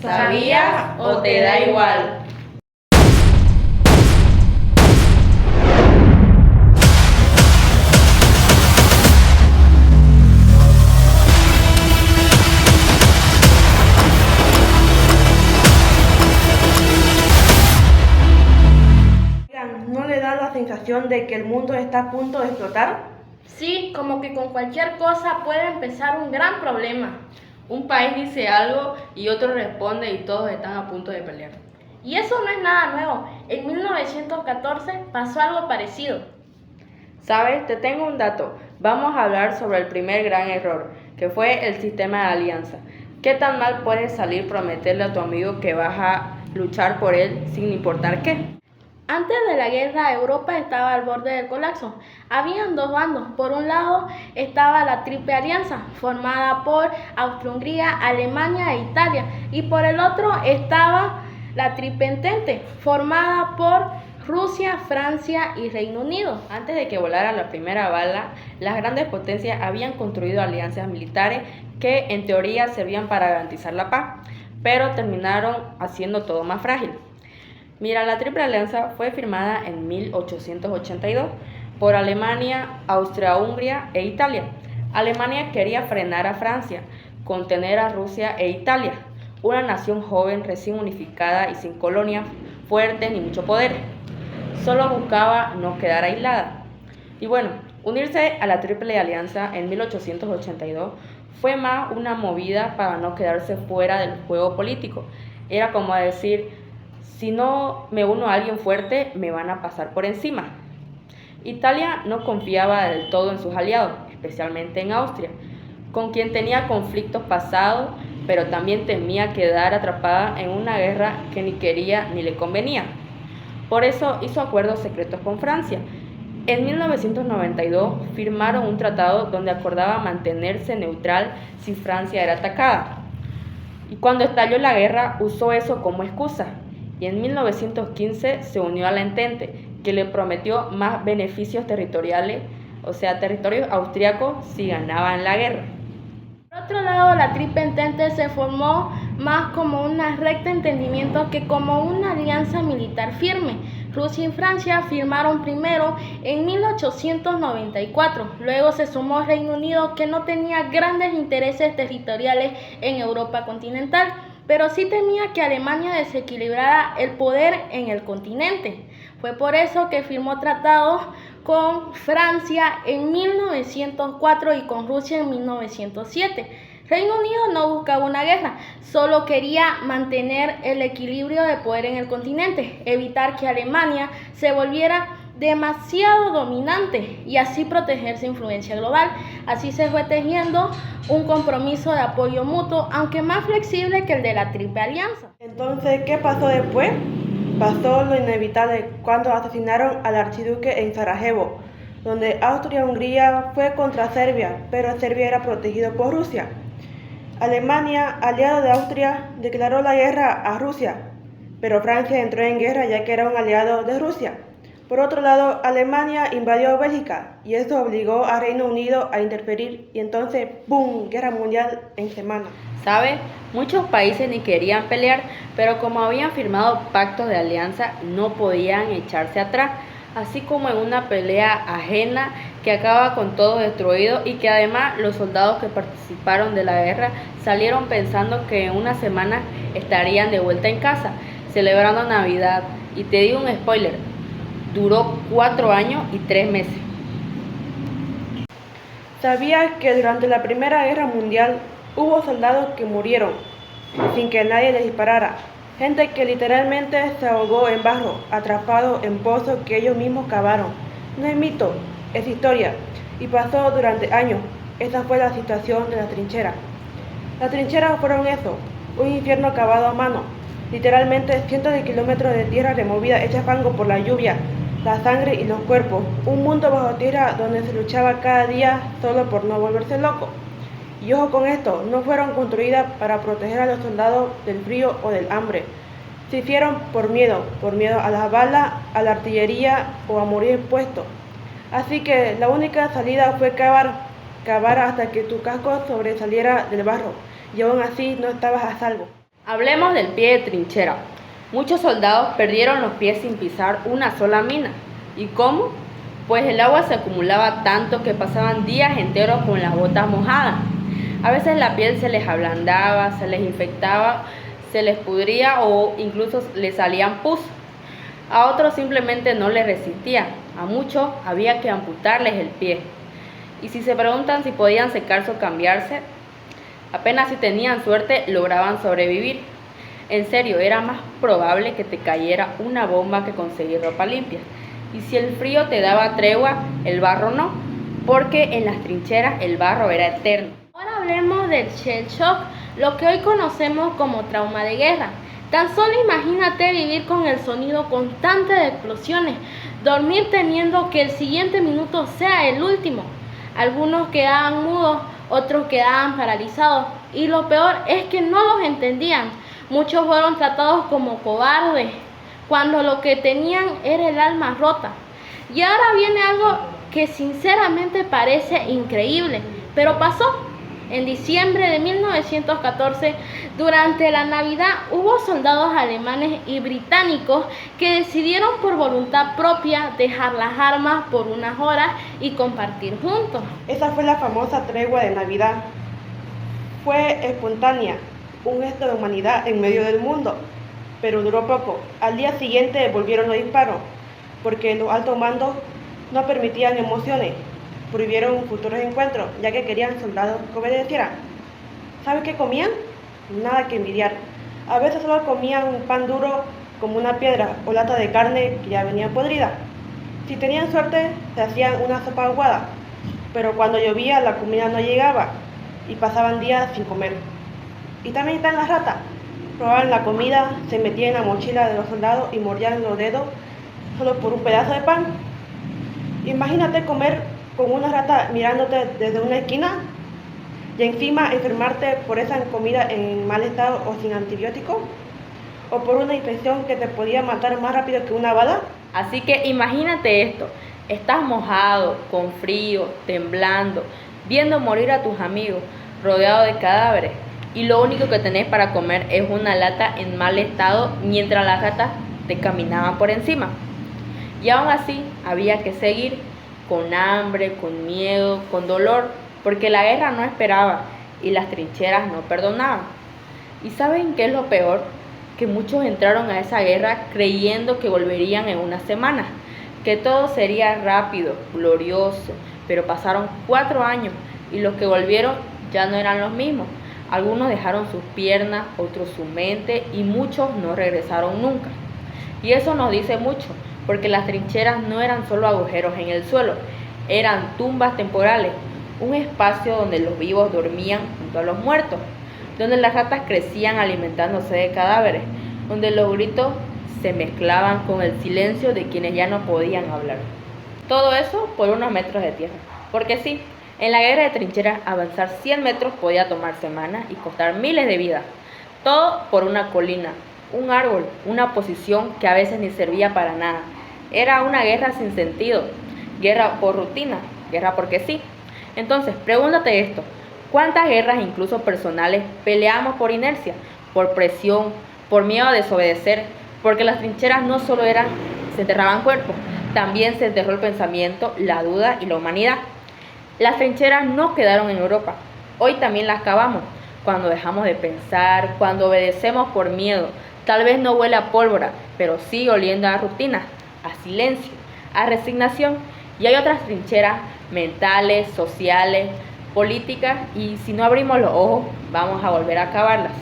¿Sabías o te da igual? ¿No le da la sensación de que el mundo está a punto de explotar? Sí, como que con cualquier cosa puede empezar un gran problema. Un país dice algo y otro responde y todos están a punto de pelear. Y eso no es nada nuevo. En 1914 pasó algo parecido. ¿Sabes? Te tengo un dato. Vamos a hablar sobre el primer gran error, que fue el sistema de alianza. ¿Qué tan mal puede salir prometerle a tu amigo que vas a luchar por él sin importar qué? Antes de la guerra, Europa estaba al borde del colapso. Habían dos bandos. Por un lado estaba la Triple Alianza, formada por Austria-Hungría, Alemania e Italia. Y por el otro estaba la Triple Entente, formada por Rusia, Francia y Reino Unido. Antes de que volara la primera bala, las grandes potencias habían construido alianzas militares que en teoría servían para garantizar la paz, pero terminaron haciendo todo más frágil. Mira, la Triple Alianza fue firmada en 1882 por Alemania, Austria-Hungría e Italia. Alemania quería frenar a Francia, contener a Rusia e Italia, una nación joven, recién unificada y sin colonias fuertes ni mucho poder. Solo buscaba no quedar aislada. Y bueno, unirse a la Triple Alianza en 1882 fue más una movida para no quedarse fuera del juego político. Era como decir, si no me uno a alguien fuerte, me van a pasar por encima. Italia no confiaba del todo en sus aliados, especialmente en Austria, con quien tenía conflictos pasados, pero también temía quedar atrapada en una guerra que ni quería ni le convenía. Por eso hizo acuerdos secretos con Francia. En 1992 firmaron un tratado donde acordaba mantenerse neutral si Francia era atacada. Y cuando estalló la guerra usó eso como excusa. Y en 1915 se unió a la Entente, que le prometió más beneficios territoriales, o sea, territorios austriacos si ganaban la guerra. Por otro lado, la Triple Entente se formó más como una recta entendimiento que como una alianza militar firme. Rusia y Francia firmaron primero en 1894, luego se sumó Reino Unido, que no tenía grandes intereses territoriales en Europa continental, pero sí temía que Alemania desequilibrara el poder en el continente. Fue por eso que firmó tratados con Francia en 1904 y con Rusia en 1907. Reino Unido no buscaba una guerra, solo quería mantener el equilibrio de poder en el continente, evitar que Alemania se volviera demasiado dominante y así proteger su influencia global. Así se fue tejiendo un compromiso de apoyo mutuo, aunque más flexible que el de la Triple Alianza. Entonces, ¿qué pasó después? Pasó lo inevitable cuando asesinaron al archiduque en Sarajevo, donde Austria-Hungría fue contra Serbia, pero Serbia era protegido por Rusia. Alemania, aliado de Austria, declaró la guerra a Rusia, pero Francia entró en guerra ya que era un aliado de Rusia. Por otro lado, Alemania invadió Bélgica y esto obligó a Reino Unido a interferir y entonces, ¡boom!, guerra mundial en semana. ¿Sabes? Muchos países ni querían pelear, pero como habían firmado pactos de alianza, no podían echarse atrás, así como en una pelea ajena que acaba con todo destruido y que además los soldados que participaron de la guerra salieron pensando que en una semana estarían de vuelta en casa, celebrando Navidad. Y te digo un spoiler, duró 4 años y 3 meses. ¿Sabías que durante la Primera Guerra Mundial hubo soldados que murieron sin que nadie les disparara? Gente que literalmente se ahogó en barro, atrapado en pozos que ellos mismos cavaron. No es mito, es historia, y pasó durante años. Esa fue la situación de la trinchera. Las trincheras fueron eso, un infierno cavado a mano. Literalmente cientos de kilómetros de tierra removida hecha fango por la lluvia, la sangre y los cuerpos. Un mundo bajo tierra donde se luchaba cada día solo por no volverse loco. Y ojo con esto, no fueron construidas para proteger a los soldados del frío o del hambre. Se hicieron por miedo a las balas, a la artillería o a morir expuestos. Así que la única salida fue cavar hasta que tu casco sobresaliera del barro, y aún así no estabas a salvo. Hablemos del pie de trinchera. Muchos soldados perdieron los pies sin pisar una sola mina. ¿Y cómo? Pues el agua se acumulaba tanto que pasaban días enteros con las botas mojadas. A veces la piel se les ablandaba, se les infectaba, se les pudría o incluso les salían pus. A otros simplemente no les resistían. A muchos había que amputarles el pie. Y si se preguntan si podían secarse o cambiarse, apenas si tenían suerte lograban sobrevivir. En serio, era más probable que te cayera una bomba que conseguir ropa limpia. Y si el frío te daba tregua, el barro no, porque en las trincheras el barro era eterno. Ahora hablemos del shell shock, lo que hoy conocemos como trauma de guerra. Tan solo imagínate vivir con el sonido constante de explosiones, dormir temiendo que el siguiente minuto sea el último. Algunos quedaban mudos, otros quedaban paralizados, y lo peor es que no los entendían. Muchos fueron tratados como cobardes, cuando lo que tenían era el alma rota. Y ahora viene algo que sinceramente parece increíble, pero pasó. En diciembre de 1914, durante la Navidad, hubo soldados alemanes y británicos que decidieron por voluntad propia dejar las armas por unas horas y compartir juntos. Esa fue la famosa tregua de Navidad. Fue espontánea, un gesto de humanidad en medio del mundo, pero duró poco. Al día siguiente volvieron los disparos, porque los altos mandos no permitían emociones. Prohibieron futuros encuentros, ya que querían soldados que obedecieran. ¿Sabe qué comían? Nada que envidiar. A veces solo comían un pan duro como una piedra o lata de carne que ya venía podrida. Si tenían suerte, se hacían una sopa aguada, pero cuando llovía la comida no llegaba y pasaban días sin comer. Y también están las ratas. Probaban la comida, se metían en la mochila de los soldados y mordían los dedos solo por un pedazo de pan. Imagínate comer con una rata mirándote desde una esquina y encima enfermarte por esa comida en mal estado o sin antibiótico, o por una infección que te podía matar más rápido que una bala. Así que imagínate esto, estás mojado, con frío, temblando, viendo morir a tus amigos, rodeado de cadáveres, y lo único que tenés para comer es una lata en mal estado mientras las ratas te caminaban por encima. Y aún así había que seguir con hambre, con miedo, con dolor, porque la guerra no esperaba y las trincheras no perdonaban. ¿Y saben qué es lo peor? Que muchos entraron a esa guerra creyendo que volverían en una semana, que todo sería rápido, glorioso, pero pasaron 4 años y los que volvieron ya no eran los mismos. Algunos dejaron sus piernas, otros su mente y muchos no regresaron nunca. Y eso nos dice mucho, porque las trincheras no eran solo agujeros en el suelo, eran tumbas temporales, un espacio donde los vivos dormían junto a los muertos, donde las ratas crecían alimentándose de cadáveres, donde los gritos se mezclaban con el silencio de quienes ya no podían hablar. Todo eso por unos metros de tierra, porque sí, en la guerra de trincheras avanzar 100 metros podía tomar semanas y costar miles de vidas, todo por una colina, un árbol, una posición que a veces ni servía para nada. Era una guerra sin sentido, guerra por rutina, guerra porque sí. Entonces, pregúntate esto, ¿cuántas guerras, incluso personales, peleamos por inercia, por presión, por miedo a desobedecer? Porque las trincheras no solo se enterraban cuerpos, también se enterró el pensamiento, la duda y la humanidad. Las trincheras no quedaron en Europa, hoy también las cavamos, cuando dejamos de pensar, cuando obedecemos por miedo. Tal vez no huele a pólvora, pero sigue oliendo a rutina, a silencio, a resignación. Y hay otras trincheras mentales, sociales, políticas, y si no abrimos los ojos, vamos a volver a acabarlas.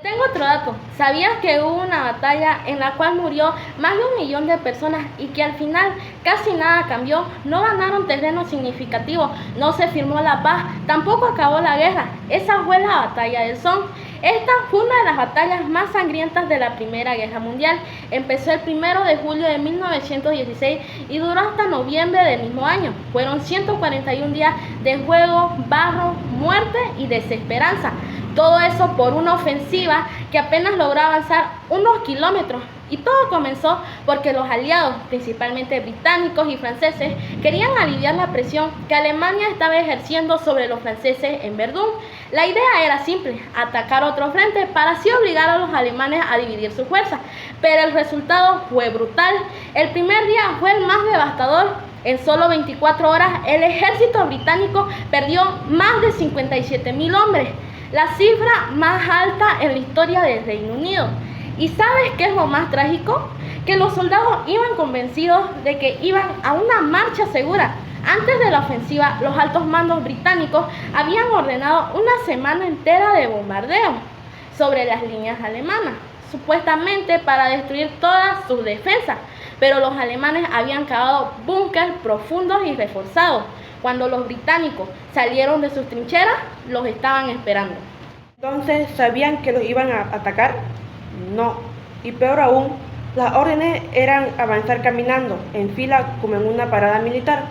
Tengo otro dato. ¿Sabías que hubo una batalla en la cual murió más de 1 millón de personas y que al final casi nada cambió? No ganaron terreno significativo, no se firmó la paz, tampoco acabó la guerra. Esa fue la batalla del Somme. Esta fue una de las batallas más sangrientas de la Primera Guerra Mundial. Empezó el 1 de julio de 1916 y duró hasta noviembre del mismo año. Fueron 141 días de fuego, barro, muerte y desesperanza. Todo eso por una ofensiva que apenas logró avanzar unos kilómetros. Y todo comenzó porque los aliados, principalmente británicos y franceses, querían aliviar la presión que Alemania estaba ejerciendo sobre los franceses en Verdún. La idea era simple, atacar otro frente para así obligar a los alemanes a dividir su fuerza, pero el resultado fue brutal. El primer día fue el más devastador. En solo 24 horas, el ejército británico perdió más de 57,000 hombres, la cifra más alta en la historia del Reino Unido. ¿Y sabes qué es lo más trágico? Que los soldados iban convencidos de que iban a una marcha segura. Antes de la ofensiva, los altos mandos británicos habían ordenado una semana entera de bombardeo sobre las líneas alemanas, supuestamente para destruir todas sus defensas, pero los alemanes habían cavado búnkers profundos y reforzados. Cuando los británicos salieron de sus trincheras, los estaban esperando. Entonces, ¿sabían que los iban a atacar? No. Y peor aún, las órdenes eran avanzar caminando, en fila como en una parada militar,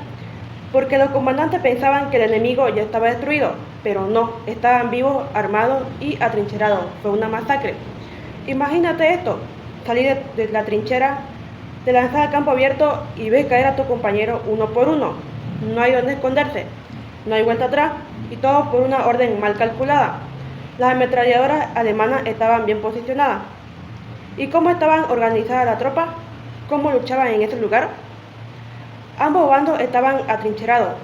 porque los comandantes pensaban que el enemigo ya estaba destruido, pero no, estaban vivos, armados y atrincherados. Fue una masacre. Imagínate esto, salir de la trinchera, te lanzas al campo abierto y ves caer a tu compañero uno por uno. No hay donde esconderse, no hay vuelta atrás, y todo por una orden mal calculada. Las ametralladoras alemanas estaban bien posicionadas. ¿Y cómo estaban organizadas las tropas? ¿Cómo luchaban en ese lugar? Ambos bandos estaban atrincherados.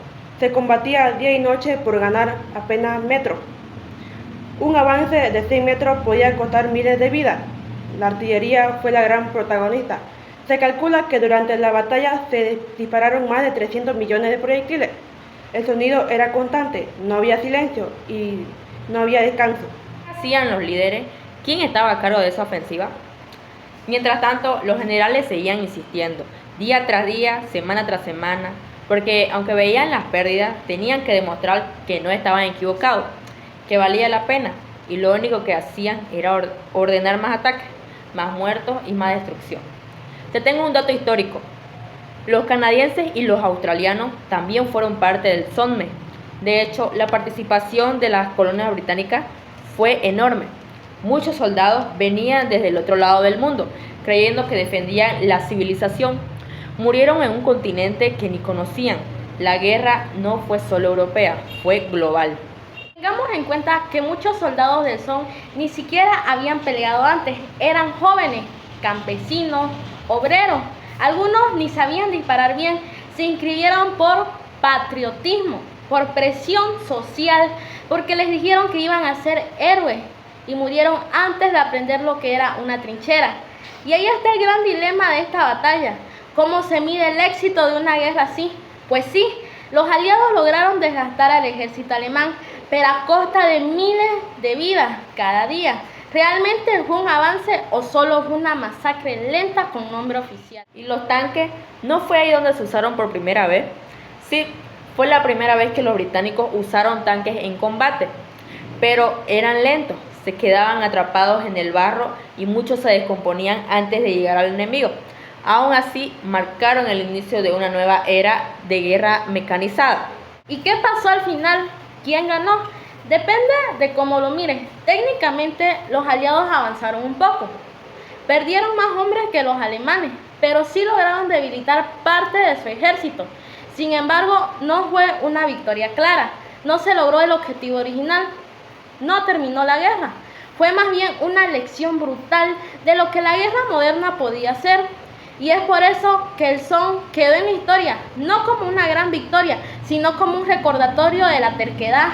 Se combatía día y noche por ganar apenas metros. Un avance de 100 metros podía costar miles de vidas. La artillería fue la gran protagonista. Se calcula que durante la batalla se dispararon más de 300 millones de proyectiles. El sonido era constante, no había silencio y no había descanso. ¿Qué hacían los líderes? ¿Quién estaba a cargo de esa ofensiva? Mientras tanto, los generales seguían insistiendo, día tras día, semana tras semana, porque aunque veían las pérdidas, tenían que demostrar que no estaban equivocados, que valía la pena, y lo único que hacían era ordenar más ataques, más muertos y más destrucción. Te tengo un dato histórico. Los canadienses y los australianos también fueron parte del Somme. De hecho, la participación de las colonias británicas fue enorme. Muchos soldados venían desde el otro lado del mundo, creyendo que defendían la civilización. Murieron en un continente que ni conocían. La guerra no fue solo europea, fue global. Tengamos en cuenta que muchos soldados del Somme ni siquiera habían peleado antes. Eran jóvenes, campesinos, obreros. Algunos ni sabían disparar bien. Se inscribieron por patriotismo, por presión social, porque les dijeron que iban a ser héroes y murieron antes de aprender lo que era una trinchera. Y ahí está el gran dilema de esta batalla. ¿Cómo se mide el éxito de una guerra así? Pues sí, los aliados lograron desgastar al ejército alemán, pero a costa de miles de vidas cada día. ¿Realmente fue un avance o solo fue una masacre lenta con nombre oficial? ¿Y los tanques? ¿No fue ahí donde se usaron por primera vez? Sí, fue la primera vez que los británicos usaron tanques en combate, pero eran lentos, se quedaban atrapados en el barro y muchos se descomponían antes de llegar al enemigo. Aún así, marcaron el inicio de una nueva era de guerra mecanizada. ¿Y qué pasó al final? ¿Quién ganó? Depende de cómo lo mires. Técnicamente, los aliados avanzaron un poco. Perdieron más hombres que los alemanes, pero sí lograron debilitar parte de su ejército. Sin embargo, no fue una victoria clara. No se logró el objetivo original. No terminó la guerra. Fue más bien una lección brutal de lo que la guerra moderna podía ser. Y es por eso que el Somme quedó en la historia, no como una gran victoria, sino como un recordatorio de la terquedad,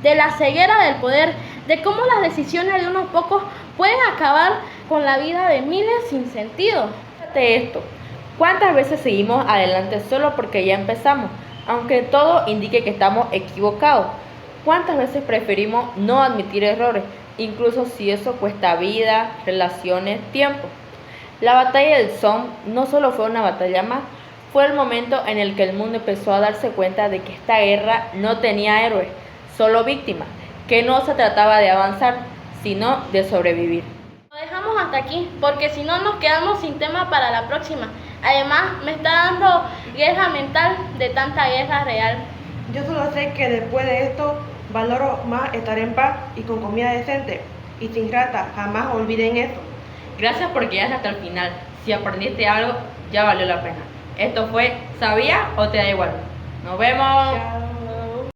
de la ceguera del poder, de cómo las decisiones de unos pocos pueden acabar con la vida de miles sin sentido. Fíjate esto, ¿cuántas veces seguimos adelante solo porque ya empezamos, aunque todo indique que estamos equivocados? ¿Cuántas veces preferimos no admitir errores, incluso si eso cuesta vida, relaciones, tiempo? La batalla del Somme no solo fue una batalla más, fue el momento en el que el mundo empezó a darse cuenta de que esta guerra no tenía héroes, solo víctimas, que no se trataba de avanzar, sino de sobrevivir. Lo dejamos hasta aquí, porque si no nos quedamos sin tema para la próxima. Además, me está dando guerra mental de tanta guerra real. Yo solo sé que después de esto valoro más estar en paz y con comida decente. Y sin rata, jamás olviden eso. Gracias por quedarte hasta el final. Si aprendiste algo, ya valió la pena. Esto fue ¿Sabía o te da igual? Nos vemos. Chao.